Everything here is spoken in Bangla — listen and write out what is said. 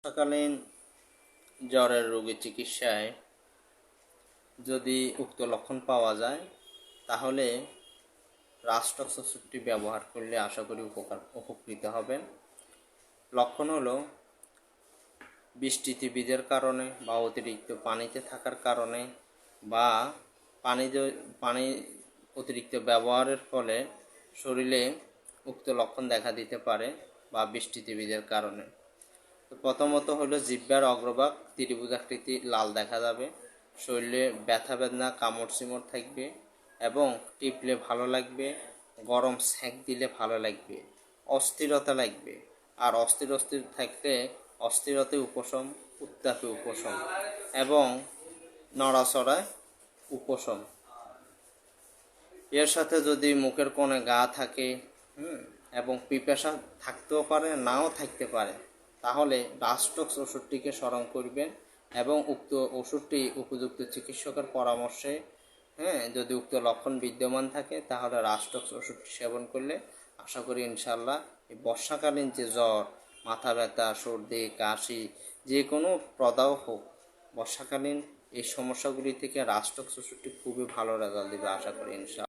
বর্ষাকালীন জ্বরের রোগীর চিকিৎসায় যদি উক্ত লক্ষণ পাওয়া যায় তাহলে রাস্টক্স ওষুধটি ব্যবহার করলে আশা করি উপকৃত হবেন। লক্ষণ হলো বৃষ্টিতে ভিজার কারণে বা অতিরিক্ত পানিতে থাকার কারণে বা পানি অতিরিক্ত ব্যবহারের ফলে শরীরে উক্ত লক্ষণ দেখা দিতে পারে বা বৃষ্টিতে ভিজার কারণে। তো প্রথমত হলো জিহ্বার অগ্রভাগ ত্রিভুজাকৃতি লাল দেখা যাবে, শরীরে ব্যথা বেদনা কামড় চিমড় থাকবে এবং টিপলে ভালো লাগবে, গরম সেঁক দিলে ভালো লাগবে, অস্থিরতা লাগবে। আর অস্থির থাকলে অস্থিরতে উপশম, উত্তাপে উপশম এবং নড়াচড়ায় উপশম। এর সাথে যদি মুখের কোণে ঘা থাকে এবং পিপাসা থাকতেও পারে নাও থাকতে পারে, তাহলে রাস্টক্স ওষুধটিকে স্মরণ করবেন এবং উক্ত ওষুধটি উপযুক্ত চিকিৎসকের পরামর্শে যদি উক্ত লক্ষণ বিদ্যমান থাকে তাহলে রাস্টক্স ওষুধটি সেবন করলে আশা করি ইনশাল্লাহ এই বর্ষাকালীন যে জ্বর, মাথা ব্যথা, সর্দি, কাশি, যে কোনো প্রদাহ হোক, বর্ষাকালীন এই সমস্যাগুলি থেকে রাস্টক্স ওষুধটি খুবই ভালো রেজাল্ট দেবে আশা করি ইনশাল্লাহ।